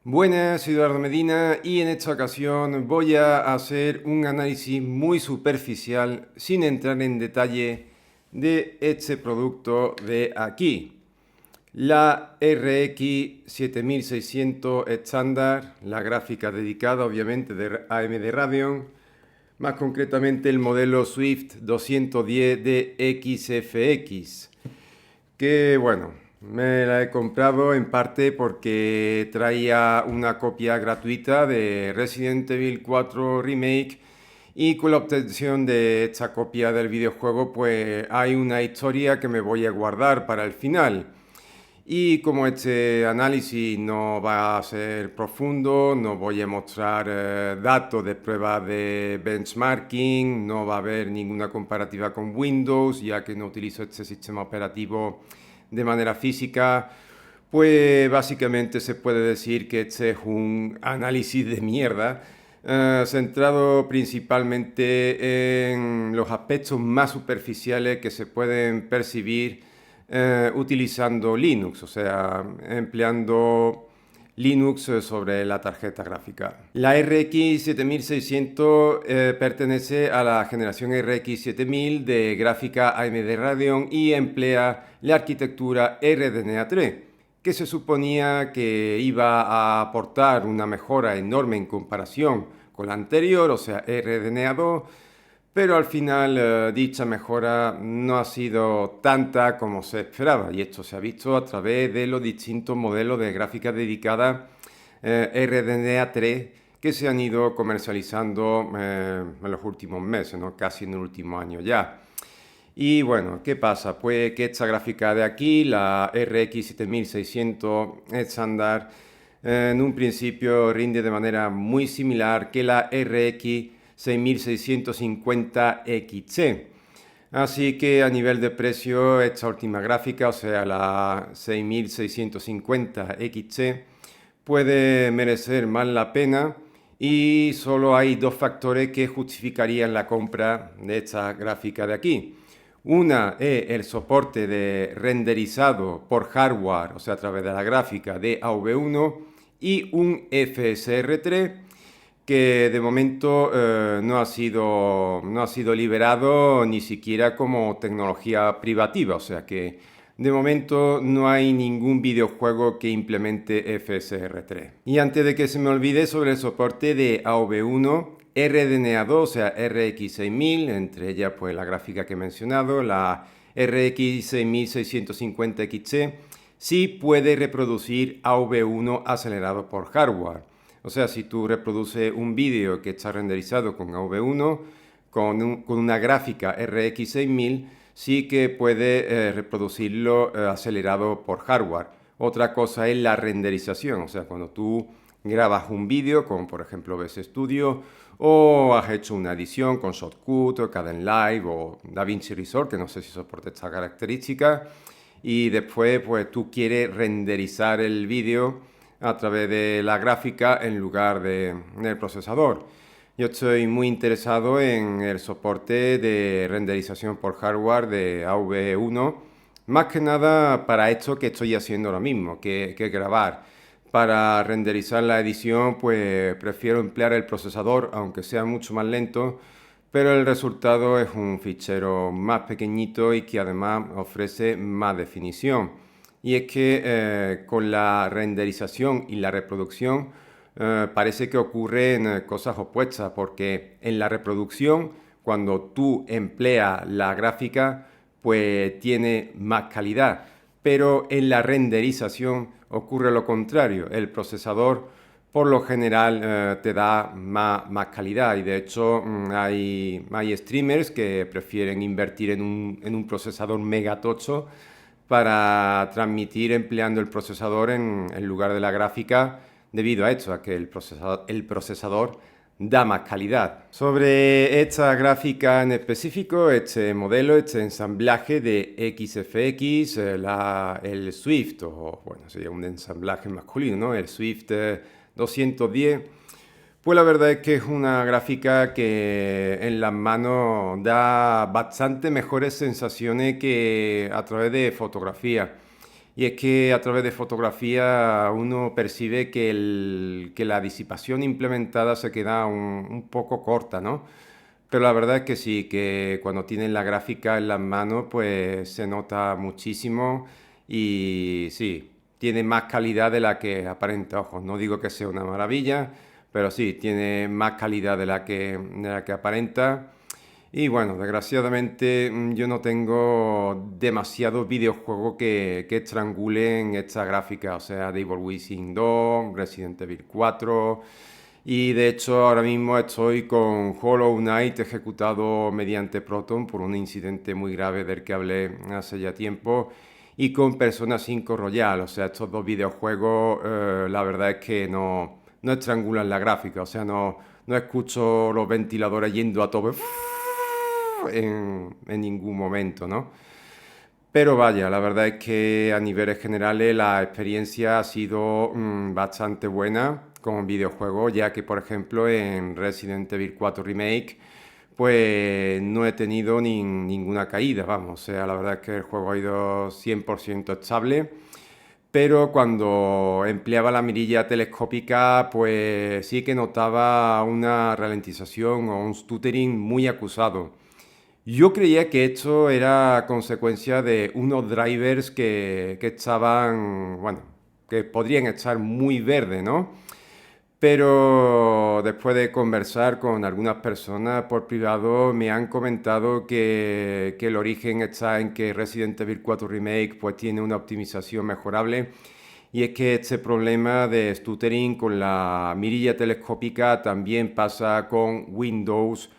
Buenas, soy Eduardo Medina y en esta ocasión voy a hacer un análisis muy superficial sin entrar en detalle de este producto de aquí. La RX 7600 estándar, la gráfica dedicada obviamente de AMD Radeon, más concretamente el modelo Swift 210 de XFX, que bueno, me la he comprado en parte porque traía una copia gratuita de Resident Evil 4 Remake y con la obtención de esta copia del videojuego pues hay una historia que me voy a guardar para el final. Y como este análisis no va a ser profundo, no voy a mostrar datos de pruebas de benchmarking, no va a haber ninguna comparativa con Windows, ya que no utilizo este sistema operativo de manera física, pues básicamente se puede decir que este es un análisis de mierda, centrado principalmente en los aspectos más superficiales que se pueden percibir utilizando Linux, o sea, empleando Linux sobre la tarjeta gráfica. La RX 7600 pertenece a la generación RX 7000 de gráfica AMD Radeon y emplea la arquitectura RDNA3, que se suponía que iba a aportar una mejora enorme en comparación con la anterior, o sea, RDNA2, pero al final dicha mejora no ha sido tanta como se esperaba y esto se ha visto a través de los distintos modelos de gráfica dedicada RDNA3 que se han ido comercializando en los últimos meses, ¿no? Casi en el último año ya. Y bueno, ¿qué pasa? Pues que esta gráfica de aquí, la RX 7600 estándar, en un principio rinde de manera muy similar que la RX 6650 XC. Así que a nivel de precio, esta última gráfica, o sea, la 6650 XC, puede merecer más la pena y solo hay dos factores que justificarían la compra de esta gráfica de aquí. Una es el soporte de renderizado por hardware, o sea, a través de la gráfica de AV1 y un FSR3 que de momento no ha sido liberado ni siquiera como tecnología privativa, o sea que de momento no hay ningún videojuego que implemente FSR3. Y antes de que se me olvide sobre el soporte de AV1, RDNA2, o sea RX6000, entre ellas pues la gráfica que he mencionado, la RX 6650 XC, sí puede reproducir AV1 acelerado por hardware. O sea, si tú reproduces un vídeo que está renderizado con AV1, con una gráfica RX 6000, sí que puede reproducirlo acelerado por hardware. Otra cosa es la renderización, o sea, cuando tú grabas un vídeo, como por ejemplo VS Studio, o has hecho una edición con Shotcut, o Kdenlive, o DaVinci Resolve, que no sé si soporta esta característica, y después pues tú quieres renderizar el vídeo a través de la gráfica en lugar del procesador. Yo estoy muy interesado en el soporte de renderización por hardware de AV1, más que nada para esto que estoy haciendo ahora mismo, que grabar. Para renderizar la edición, pues prefiero emplear el procesador, aunque sea mucho más lento, pero el resultado es un fichero más pequeñito y que además ofrece más definición. Y es que con la renderización y la reproducción parece que ocurren cosas opuestas, porque en la reproducción, cuando tú empleas la gráfica, pues tiene más calidad, pero en la renderización ocurre lo contrario. El procesador por lo general te da más calidad y de hecho hay streamers que prefieren invertir en un procesador mega tocho para transmitir empleando el procesador en lugar de la gráfica debido a esto, a que el procesador da más calidad. Sobre esta gráfica en específico, este modelo, este ensamblaje de XFX, el Swift, o bueno, sería un ensamblaje masculino, ¿no? El Swift 210, pues la verdad es que es una gráfica que en las manos da bastante mejores sensaciones que a través de fotografía. Y es que a través de fotografía uno percibe que, que la disipación implementada se queda un poco corta, ¿no? Pero la verdad es que sí, que cuando tienen la gráfica en las manos, pues se nota muchísimo y sí, tiene más calidad de la que aparenta ojos. No digo que sea una maravilla, pero sí, tiene más calidad de la que aparenta. Y bueno, desgraciadamente yo no tengo demasiados videojuegos que estrangulen esta gráfica, o sea, Devil Within 2, Resident Evil 4. Y de hecho ahora mismo estoy con Hollow Knight ejecutado mediante Proton por un incidente muy grave del que hablé hace ya tiempo. Y con Persona 5 Royal, o sea, estos dos videojuegos, la verdad es que no estrangulan la gráfica, o sea, no escucho los ventiladores yendo a tope en ningún momento, ¿no? Pero vaya, la verdad es que a niveles generales la experiencia ha sido bastante buena con videojuegos, ya que por ejemplo en Resident Evil 4 Remake pues no he tenido ninguna caída, vamos, o sea, la verdad es que el juego ha ido 100% estable, pero cuando empleaba la mirilla telescópica pues sí que notaba una ralentización o un stuttering muy acusado. Yo creía que esto era consecuencia de unos drivers que estaban, bueno, que podrían estar muy verdes, ¿no? Pero después de conversar con algunas personas por privado, me han comentado que el origen está en que Resident Evil 4 Remake pues tiene una optimización mejorable y es que este problema de stuttering con la mirilla telescópica también pasa con Windows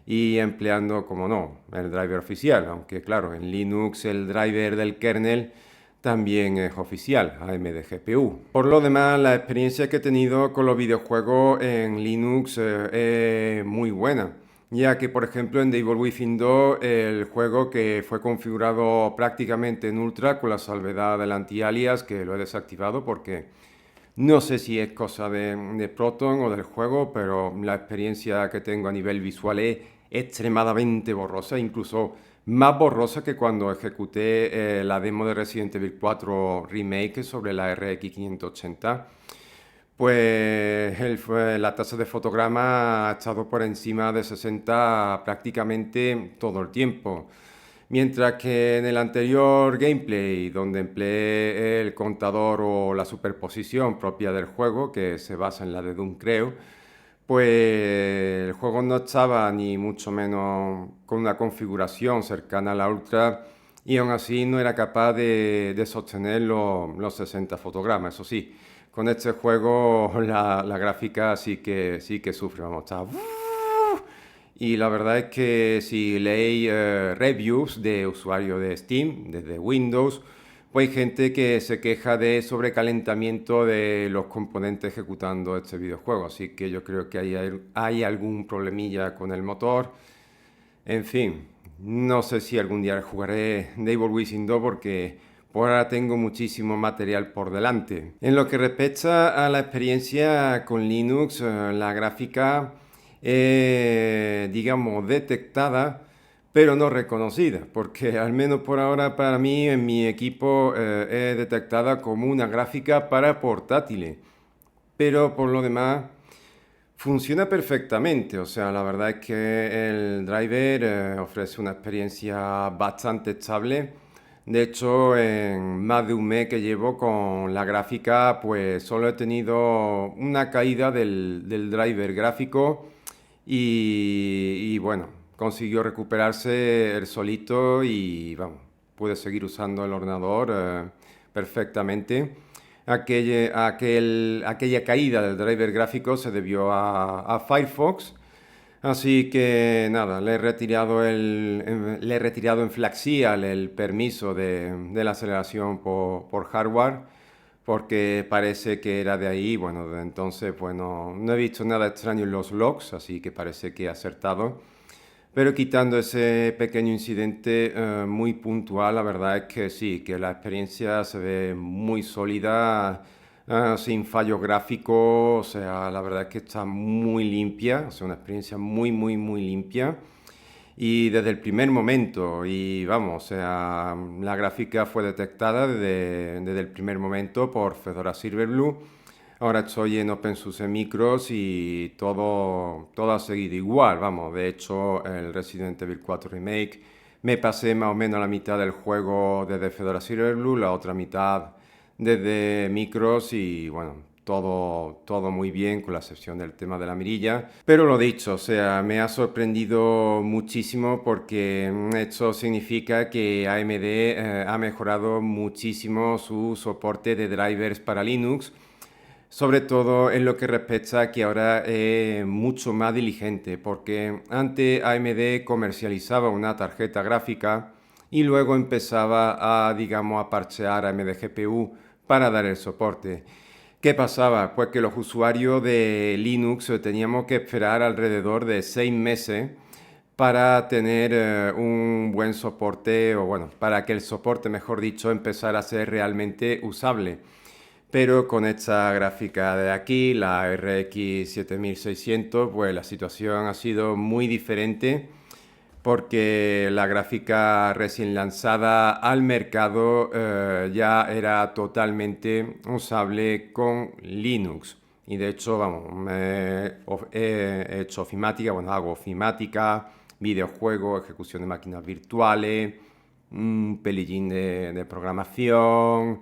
y empleando, como no, el driver oficial, aunque claro, en Linux el driver del kernel también es oficial, AMD GPU. Por lo demás, la experiencia que he tenido con los videojuegos en Linux es muy buena, ya que por ejemplo en Devil Within 2 el juego que fue configurado prácticamente en ultra con la salvedad del anti-alias, que lo he desactivado porque no sé si es cosa de Proton o del juego, pero la experiencia que tengo a nivel visual es extremadamente borrosa, incluso más borrosa que cuando ejecuté la demo de Resident Evil 4 Remake sobre la RX 580. Pues la tasa de fotograma ha estado por encima de 60 prácticamente todo el tiempo. Mientras que en el anterior gameplay, donde empleé el contador o la superposición propia del juego, que se basa en la de Doom, creo, pues el juego no estaba ni mucho menos con una configuración cercana a la Ultra y aún así no era capaz de sostener los 60 fotogramas. Eso sí, con este juego la gráfica sí que sufre, vamos, está... Y la verdad es que si leéis reviews de usuarios de Steam, desde Windows, pues hay gente que se queja de sobrecalentamiento de los componentes ejecutando este videojuego. Así que yo creo que hay algún problemilla con el motor. En fin, no sé si algún día jugaré Devil Within 2 porque por ahora tengo muchísimo material por delante. En lo que respecta a la experiencia con Linux, la gráfica digamos, detectada, pero no reconocida, porque al menos por ahora para mí en mi equipo es detectada como una gráfica para portátiles, pero por lo demás funciona perfectamente, o sea, la verdad es que el driver ofrece una experiencia bastante estable. De hecho, en más de un mes que llevo con la gráfica, pues solo he tenido una caída del driver gráfico y bueno, consiguió recuperarse el solito y vamos, pude seguir usando el ordenador perfectamente. Aquella caída del driver gráfico se debió a Firefox, así que nada, le he retirado en Flaxial el permiso de la aceleración por hardware, porque parece que era de ahí. Bueno, de entonces pues no he visto nada extraño en los logs, así que parece que he acertado. Pero quitando ese pequeño incidente muy puntual, la verdad es que sí, que la experiencia se ve muy sólida, sin fallo gráfico, o sea, la verdad es que está muy limpia, o sea, una experiencia muy limpia. y desde el primer momento, y vamos, o sea, la gráfica fue detectada desde el primer momento por Fedora Silverblue. Ahora estoy en OpenSUSE Micros y todo ha seguido igual, vamos. De hecho, el Resident Evil 4 Remake me pasé más o menos la mitad del juego desde Fedora Silverblue, la otra mitad desde Micros y bueno, todo muy bien con la excepción del tema de la mirilla. Pero lo dicho, o sea, me ha sorprendido muchísimo porque esto significa que AMD ha mejorado muchísimo su soporte de drivers para Linux. Sobre todo en lo que respecta a que ahora es mucho más diligente, porque antes AMD comercializaba una tarjeta gráfica y luego empezaba a, digamos, a parchear AMD GPU para dar el soporte. ¿Qué pasaba? Pues que los usuarios de Linux teníamos que esperar alrededor de 6 meses para tener un buen soporte, o bueno, para que el soporte, mejor dicho, empezara a ser realmente usable. Pero con esta gráfica de aquí, la RX 7600, pues la situación ha sido muy diferente porque la gráfica recién lanzada al mercado ya era totalmente usable con Linux. Y de hecho, vamos, he hecho ofimática, bueno, hago ofimática, videojuegos, ejecución de máquinas virtuales, un pelillín de programación,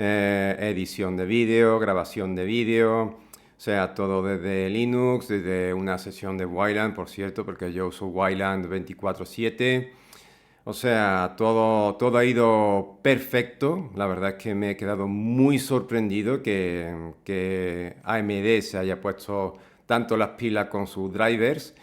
edición de vídeo, grabación de vídeo. O sea, todo desde Linux, desde una sesión de Wayland, por cierto, porque yo uso Wayland 24/7. O sea, todo ha ido perfecto. La verdad es que me he quedado muy sorprendido que AMD se haya puesto tanto las pilas con sus drivers.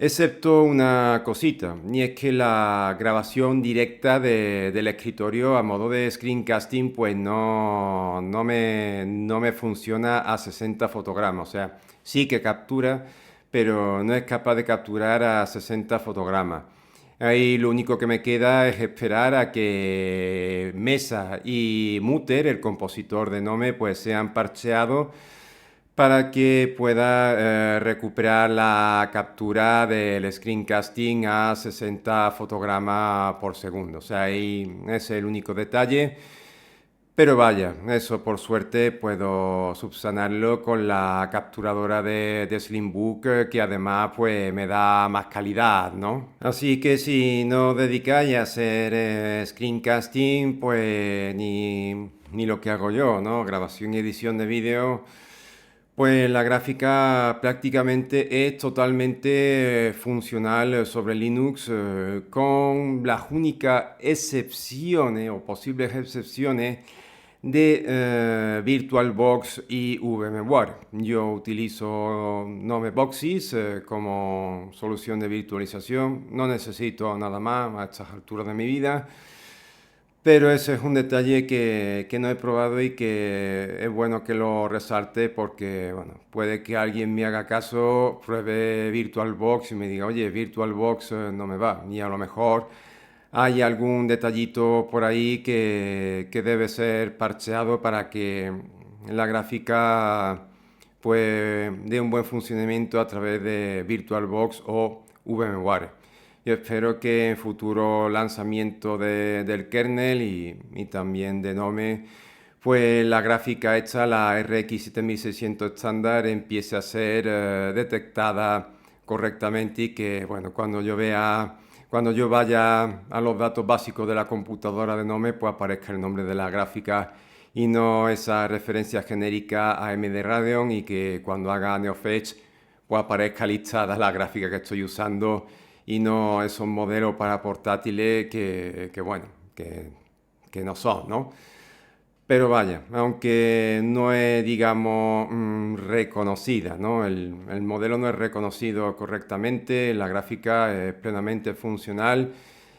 Excepto una cosita, y es que la grabación directa del escritorio a modo de screencasting pues no me funciona a 60 fotogramas. O sea, sí que captura, pero no es capaz de capturar a 60 fotogramas. Ahí lo único que me queda es esperar a que Mesa y Mutter, el compositor de Nome, pues sean parcheados para que pueda recuperar la captura del screencasting a 60 fotogramas por segundo. O sea, ahí ese es el único detalle. Pero vaya, eso por suerte puedo subsanarlo con la capturadora de Slimbook, que además pues me da más calidad, ¿no? Así que si no dedicáis a hacer screencasting, pues ni lo que hago yo, ¿no? Grabación y edición de vídeo. Pues la gráfica prácticamente es totalmente funcional sobre Linux, con las únicas excepciones o posibles excepciones de VirtualBox y VMware. Yo utilizo Nome Boxes como solución de virtualización, no necesito nada más a estas alturas de mi vida. Pero ese es un detalle que no he probado y que es bueno que lo resalte porque, bueno, puede que alguien me haga caso, pruebe VirtualBox y me diga, oye, VirtualBox no me va. Y a lo mejor hay algún detallito por ahí que debe ser parcheado para que la gráfica pues dé un buen funcionamiento a través de VirtualBox o VMware. Yo espero que en futuro lanzamiento del kernel y también de Nome, pues la gráfica hecha, la RX 7600 estándar, empiece a ser detectada correctamente y que, bueno, cuando yo vaya a los datos básicos de la computadora de Nome, pues aparezca el nombre de la gráfica y no esa referencia genérica a AMD Radeon y que cuando haga NeoFetch, pues aparezca listada la gráfica que estoy usando y no esos modelos para portátiles bueno, que no son, ¿no? Pero vaya, aunque no es, digamos, reconocida, ¿no? El modelo no es reconocido correctamente, la gráfica es plenamente funcional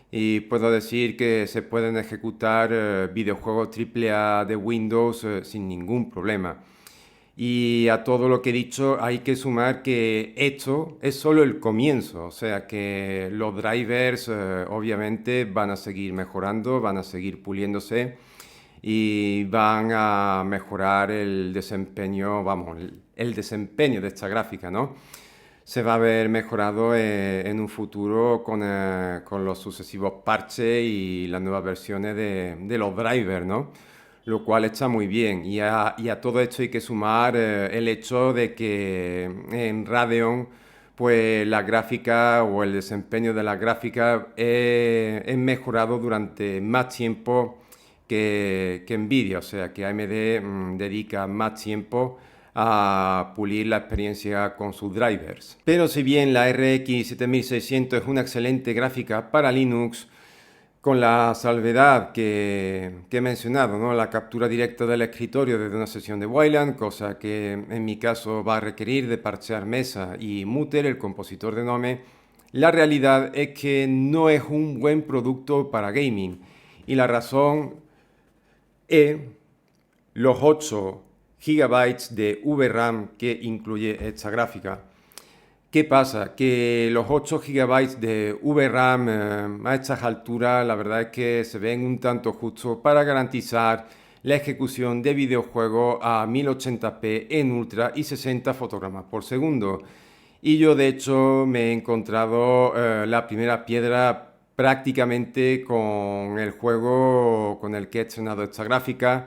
y puedo decir que se pueden ejecutar videojuegos AAA de Windows sin ningún problema. Y a todo lo que he dicho hay que sumar que esto es solo el comienzo, o sea que los drivers obviamente van a seguir mejorando, van a seguir puliéndose y van a mejorar el desempeño, vamos, el desempeño de esta gráfica, ¿no? se va a ver mejorado en un futuro con los sucesivos parches y las nuevas versiones de los drivers, ¿no? Lo cual está muy bien. Y a todo esto hay que sumar el hecho de que en Radeon, pues la gráfica o el desempeño de la gráfica es mejorado durante más tiempo que Nvidia, o sea que AMD dedica más tiempo a pulir la experiencia con sus drivers. Pero si bien la RX 7600 es una excelente gráfica para Linux, con la salvedad que he mencionado, ¿no? La captura directa del escritorio desde una sesión de Wayland, cosa que en mi caso va a requerir de parchear Mesa y Mutter, el compositor de Nome, la realidad es que no es un buen producto para gaming. Y la razón es los 8 GB de VRAM que incluye esta gráfica. ¿Qué pasa? Que los 8 GB de VRAM a estas alturas la verdad es que se ven un tanto justos para garantizar la ejecución de videojuegos a 1080p en ultra y 60 fotogramas por segundo. Y yo de hecho me he encontrado la primera piedra prácticamente con el juego con el que he estrenado esta gráfica,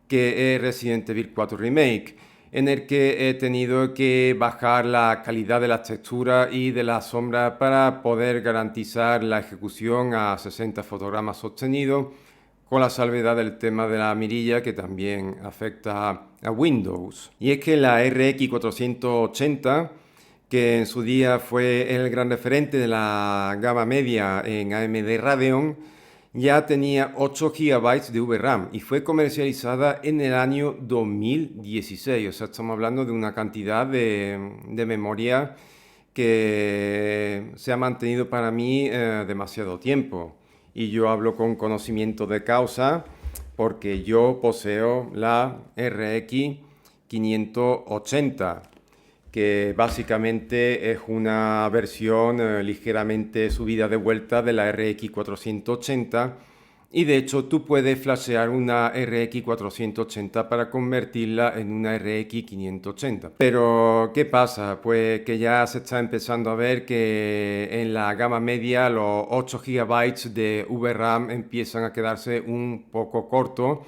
que es Resident Evil 4 Remake, en el que he tenido que bajar la calidad de las texturas y de las sombras para poder garantizar la ejecución a 60 fotogramas sostenidos, con la salvedad del tema de la mirilla que también afecta a Windows. Y es que la RX 480, que en su día fue el gran referente de la gama media en AMD Radeon, ya tenía 8 GB de VRAM y fue comercializada en el año 2016. O sea, estamos hablando de una cantidad de memoria que se ha mantenido para mí demasiado tiempo. Y yo hablo con conocimiento de causa porque yo poseo la RX 580, que básicamente es una versión ligeramente subida de vuelta de la RX 480, y de hecho tú puedes flashear una RX 480 para convertirla en una RX 580. Pero ¿qué pasa? Pues que ya se está empezando a ver que en la gama media los 8 GB de VRAM empiezan a quedarse un poco cortos,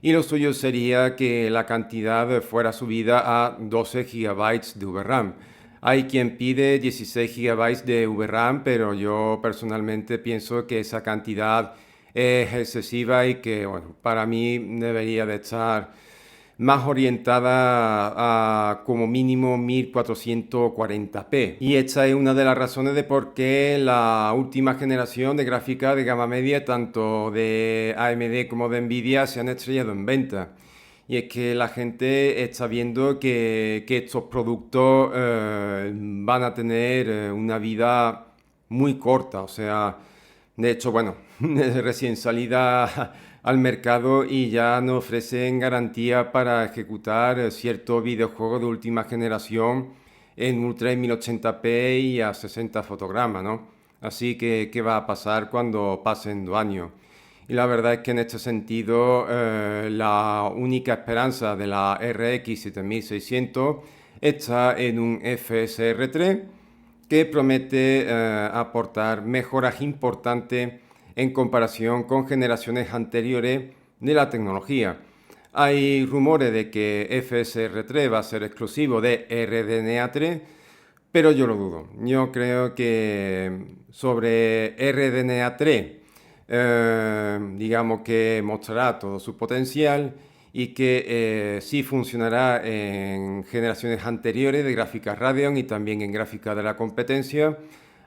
y lo suyo sería que la cantidad fuera subida a 12 GB de VRAM. Hay quien pide 16 GB de VRAM, pero yo personalmente pienso que esa cantidad es excesiva y que, bueno, para mí debería de estar más orientada a como mínimo 1440p. Y esta es una de las razones de por qué la última generación de gráfica de gama media, tanto de AMD como de Nvidia, se han estrellado en venta. Y es que la gente está viendo que estos productos van a tener una vida muy corta. O sea, de hecho, bueno, recién salida al mercado y ya no ofrecen garantía para ejecutar ciertos videojuegos de última generación en Ultra y 1080p y a 60 fotogramas, ¿no? Así que, ¿qué va a pasar cuando pasen 2 años? Y la verdad es que en este sentido la única esperanza de la RX 7600 está en un FSR3 que promete aportar mejoras importantes en comparación con generaciones anteriores de la tecnología. Hay rumores de que FSR3 va a ser exclusivo de RDNA3, pero yo lo dudo. Yo creo que sobre RDNA3, digamos que mostrará todo su potencial y que sí funcionará en generaciones anteriores de gráficas Radeon y también en gráficas de la competencia,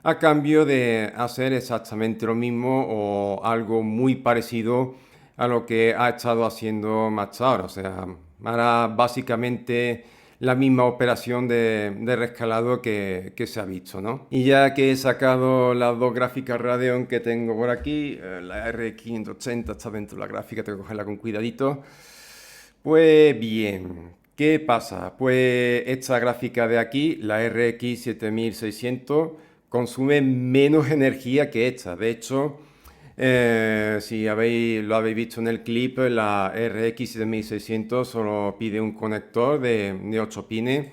a cambio de hacer exactamente lo mismo o algo muy parecido a lo que ha estado haciendo hasta ahora. O sea, hará básicamente la misma operación de rescalado que se ha visto, ¿no? Y ya que he sacado las dos gráficas Radeon que tengo por aquí, la RX 580 está dentro de la gráfica, tengo que cogerla con cuidadito. Pues bien, ¿qué pasa? Pues esta gráfica de aquí, la RX 7600, consume menos energía que esta. De hecho, si lo habéis visto en el clip, la RX 7600 solo pide un conector de 8 pines,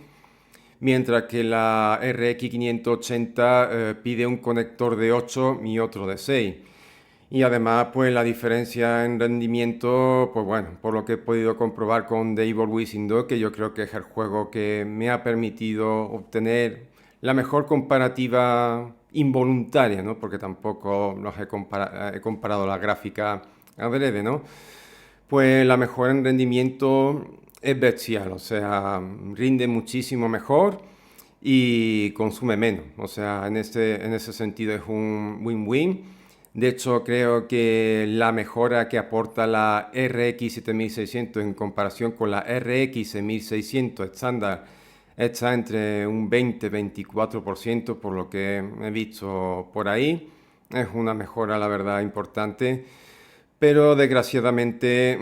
mientras que la RX 580 pide un conector de 8 y otro de 6. Y además, pues la diferencia en rendimiento, pues bueno, por lo que he podido comprobar con The Evil Within 2, que yo creo que es el juego que me ha permitido obtener la mejor comparativa involuntaria, ¿no? Porque tampoco he comparado la gráfica adrede, ¿no? Pues la mejora en rendimiento es bestial, o sea, rinde muchísimo mejor y consume menos. O sea, en ese sentido es un win-win. De hecho, creo que la mejora que aporta la RX 7600 en comparación con la RX 1600 estándar está entre un 20-24%, por lo que he visto por ahí. Es una mejora, la verdad, importante. Pero desgraciadamente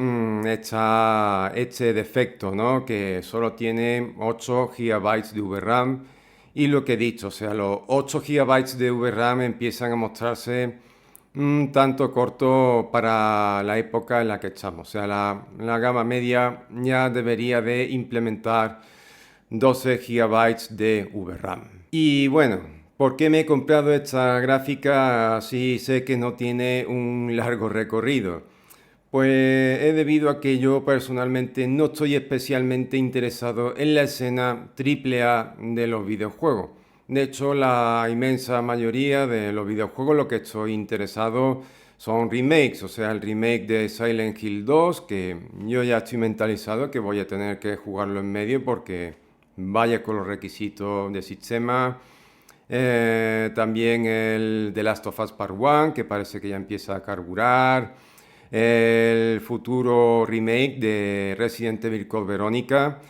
está este defecto, ¿no? Que solo tiene 8 GB de VRAM. Y lo que he dicho, o sea, los 8 GB de VRAM empiezan a mostrarse un tanto corto para la época en la que estamos. O sea, la gama media ya debería de implementar 12 GB de VRAM. Y bueno, ¿por qué me he comprado esta gráfica si sé que no tiene un largo recorrido? Pues es debido a que yo personalmente no estoy especialmente interesado en la escena AAA de los videojuegos. De hecho, la inmensa mayoría de los videojuegos lo que estoy interesado son remakes, o sea, el remake de Silent Hill 2, que yo ya estoy mentalizado que voy a tener que jugarlo en medio porque vaya con los requisitos de sistema. También el The Last of Us Part 1, que parece que ya empieza a carburar. El futuro remake de Resident Evil Code Verónica,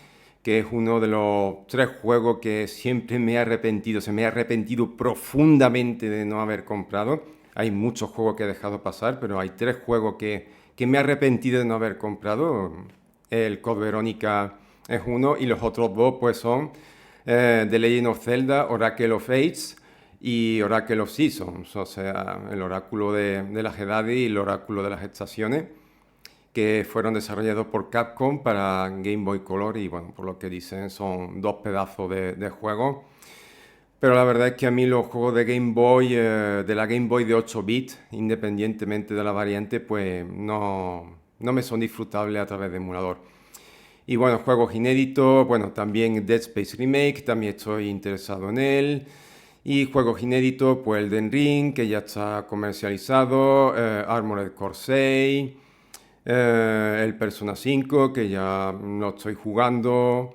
que es uno de los 3 juegos que siempre me he arrepentido, se me ha arrepentido profundamente de no haber comprado. Hay muchos juegos que he dejado pasar, pero hay 3 juegos que me he arrepentido de no haber comprado. El Code Verónica es uno y los otros dos pues son The Legend of Zelda, Oracle of Fates y Oracle of Seasons, o sea, el oráculo de las edades y el oráculo de las estaciones, que fueron desarrollados por Capcom para Game Boy Color y bueno, por lo que dicen son 2 pedazos de juego. Pero la verdad es que a mí los juegos de Game Boy, de la Game Boy de 8 bits, independientemente de la variante, pues no me son disfrutables a través de emulador. Y bueno, juegos inéditos, bueno, también Dead Space Remake, también estoy interesado en él. Y juegos inéditos, pues Elden Ring, que ya está comercializado, Armored Core 6, el Persona 5, que ya no estoy jugando.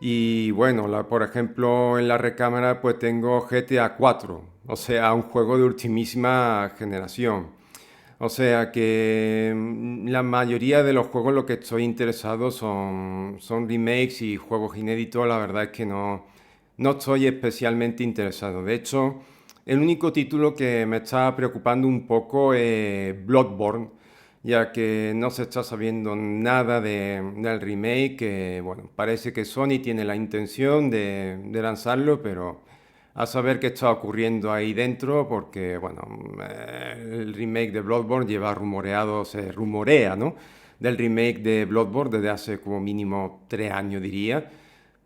Y bueno, por ejemplo, en la recámara pues tengo GTA 4, o sea, un juego de ultimísima generación. O sea que la mayoría de los juegos en los que estoy interesado son remakes y juegos inéditos. La verdad es que no estoy especialmente interesado. De hecho, el único título que me está preocupando un poco es Bloodborne, ya que no se está sabiendo nada del remake. Que, bueno, parece que Sony tiene la intención de lanzarlo, pero a saber qué está ocurriendo ahí dentro, porque bueno, el remake de Bloodborne lleva rumoreado, se rumorea, ¿no? Del remake de Bloodborne desde hace como mínimo 3 años, diría,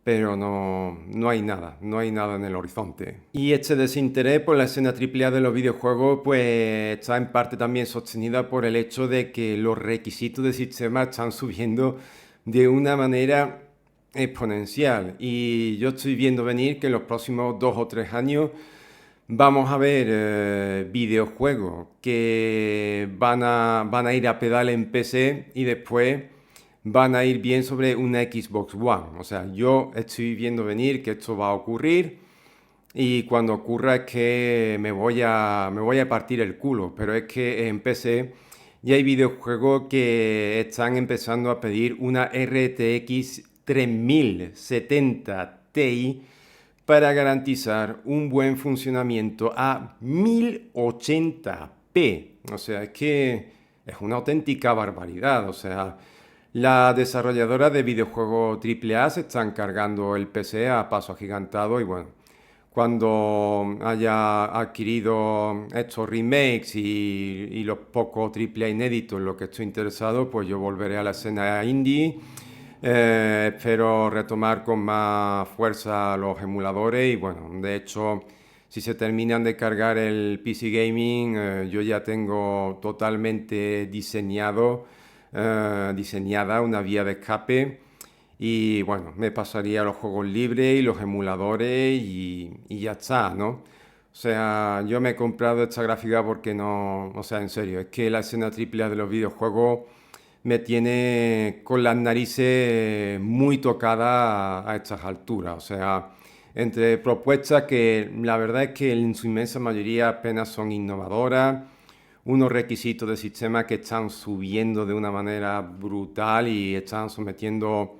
pero no hay nada, no hay nada en el horizonte. Y este desinterés por la escena AAA de los videojuegos, pues está en parte también sostenida por el hecho de que los requisitos de sistema están subiendo de una manera exponencial. Y yo estoy viendo venir que en los próximos 2 o 3 años vamos a ver videojuegos que van a ir a pedal en PC y después van a ir bien sobre una Xbox One. O sea, yo estoy viendo venir que esto va a ocurrir y cuando ocurra es que me voy a partir el culo. Pero es que en PC ya hay videojuegos que están empezando a pedir una RTX 3070 Ti para garantizar un buen funcionamiento a 1080p. O sea, es que es una auténtica barbaridad. O sea, las desarrolladoras de videojuegos AAA se están cargando el PC a paso agigantado y bueno, cuando haya adquirido estos remakes los pocos AAA inéditos en los que estoy interesado, pues yo volveré a la escena indie, Espero retomar con más fuerza los emuladores y bueno, de hecho, si se terminan de cargar el PC Gaming, yo ya tengo totalmente diseñada una vía de escape y bueno, me pasaría los juegos libres y los emuladores y ya está, ¿no? O sea, yo me he comprado esta gráfica porque no, o sea, en serio, es que la escena triple A de los videojuegos me tiene con las narices muy tocada a estas alturas. O sea, entre propuestas que la verdad es que en su inmensa mayoría apenas son innovadoras, unos requisitos de sistema que están subiendo de una manera brutal y están sometiendo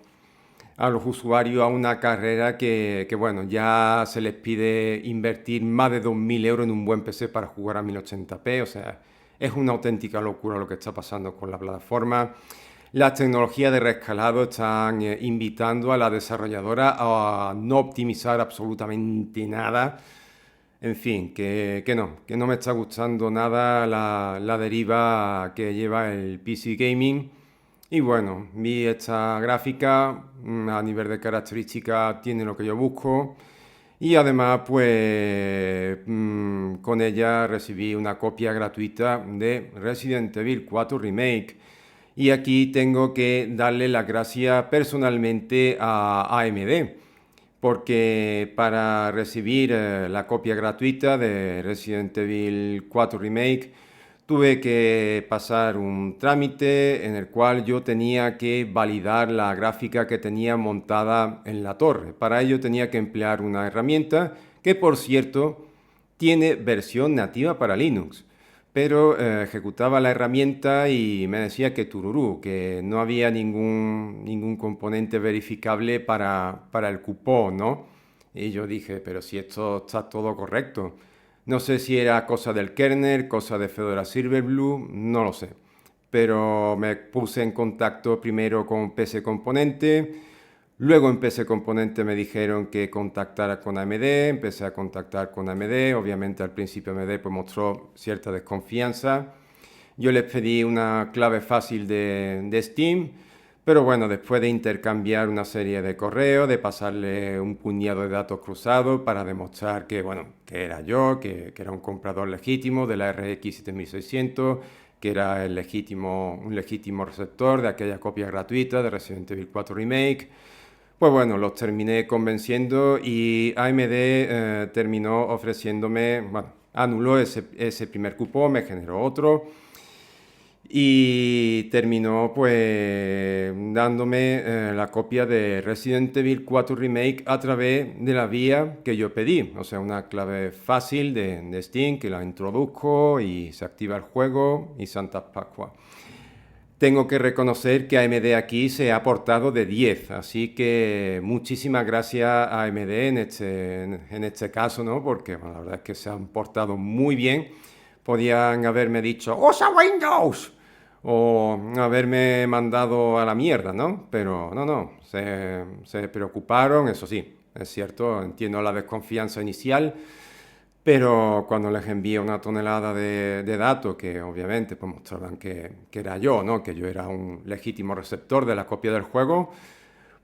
a los usuarios a una carrera que, bueno, ya se les pide invertir más de 2.000 euros en un buen PC para jugar a 1080p. O sea, es una auténtica locura lo que está pasando con la plataforma. Las tecnologías de reescalado están invitando a la desarrolladora a no optimizar absolutamente nada. En fin, que no me está gustando nada la deriva que lleva el PC Gaming. Y bueno, vi esta gráfica, a nivel de características tiene lo que yo busco. Y además, pues con ella recibí una copia gratuita de Resident Evil 4 Remake. Y aquí tengo que darle las gracias personalmente a AMD, porque para recibir la copia gratuita de Resident Evil 4 Remake tuve que pasar un trámite en el cual yo tenía que validar la gráfica que tenía montada en la torre. Para ello tenía que emplear una herramienta que, por cierto, tiene versión nativa para Linux. Pero ejecutaba la herramienta y me decía que tururú, que no había ningún componente verificable para el cupón, ¿no? Y yo dije, pero si esto está todo correcto. No sé si era cosa del kernel, cosa de Fedora Silverblue, no lo sé. Pero me puse en contacto primero con PC Componente, luego en PC Componente me dijeron que contactara con AMD, empecé a contactar con AMD, obviamente al principio AMD pues mostró cierta desconfianza. Yo les pedí una clave fácil de Steam, pero bueno, después de intercambiar una serie de correos, de pasarle un puñado de datos cruzados para demostrar que, bueno, que era yo, que era un comprador legítimo de la RX 7600, que era un legítimo receptor de aquella copia gratuita de Resident Evil 4 Remake, pues bueno, los terminé convenciendo y AMD terminó ofreciéndome, bueno, anuló ese primer cupón, me generó otro y terminó pues dándome la copia de Resident Evil 4 Remake a través de la vía que yo pedí. O sea, una clave fácil de Steam que la introduzco y se activa el juego y Santa Pascua. Tengo que reconocer que AMD aquí se ha portado de 10, así que muchísimas gracias a AMD en este caso, ¿no? Porque bueno, la verdad es que se han portado muy bien. Podían haberme dicho, ¡Usa Windows! O haberme mandado a la mierda, ¿no? Pero no, se preocuparon, eso sí, es cierto, entiendo la desconfianza inicial, pero cuando les envié una tonelada de datos que obviamente pues, mostraban que era yo, ¿no? Que yo era un legítimo receptor de la copia del juego,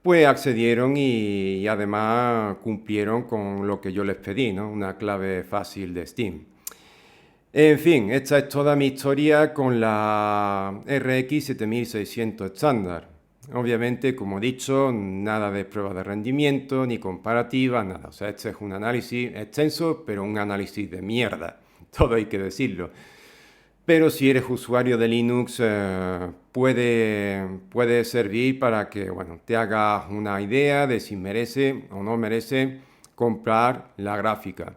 pues accedieron y además cumplieron con lo que yo les pedí, ¿no? Una clave fácil de Steam. En fin, esta es toda mi historia con la RX 7600 estándar. Obviamente, como he dicho, nada de prueba de rendimiento, ni comparativa, nada. O sea, este es un análisis extenso, pero un análisis de mierda. Todo hay que decirlo. Pero si eres usuario de Linux, puede servir para que, bueno, te hagas una idea de si merece o no merece comprar la gráfica.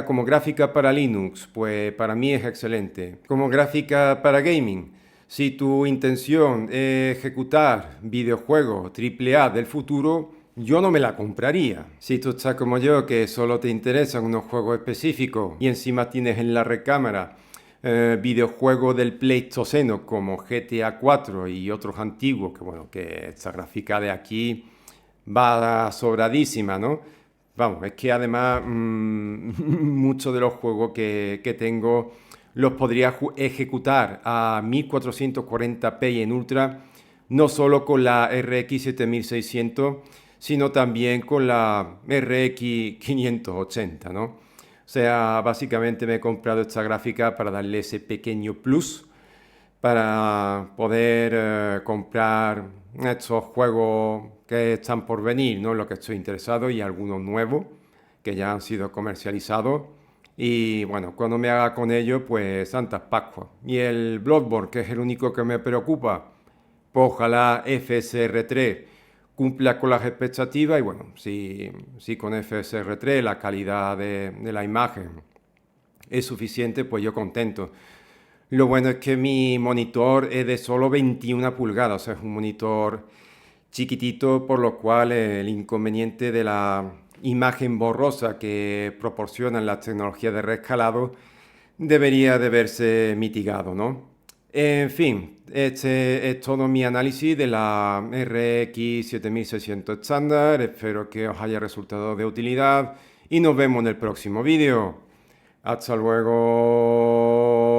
Como gráfica para Linux, pues para mí es excelente. Como gráfica para gaming, si tu intención es ejecutar videojuegos AAA del futuro, yo no me la compraría. Si tú estás como yo, que solo te interesan unos juegos específicos y encima tienes en la recámara videojuegos del Pleistoceno como GTA 4 y otros antiguos, que bueno, que esta gráfica de aquí va sobradísima, ¿no? Vamos, es que además muchos de los juegos que tengo los podría ejecutar a 1440p y en ultra no solo con la RX 7600, sino también con la RX 580, ¿no? O sea, básicamente me he comprado esta gráfica para darle ese pequeño plus para poder comprar estos juegos que están por venir, ¿no? Lo que estoy interesado y algunos nuevos que ya han sido comercializados. Y bueno, cuando me haga con ello, pues Santas Pascuas. Y el Bloodborne, que es el único que me preocupa, pues ojalá FSR3 cumpla con las expectativas. Y bueno, si con FSR3 la calidad de la imagen es suficiente, pues yo contento. Lo bueno es que mi monitor es de solo 21 pulgadas, o sea, es un monitor chiquitito, por lo cual el inconveniente de la imagen borrosa que proporcionan las tecnologías de reescalado debería de verse mitigado, ¿no? En fin, este es todo mi análisis de la RX 7600 estándar. Espero que os haya resultado de utilidad y nos vemos en el próximo vídeo. Hasta luego.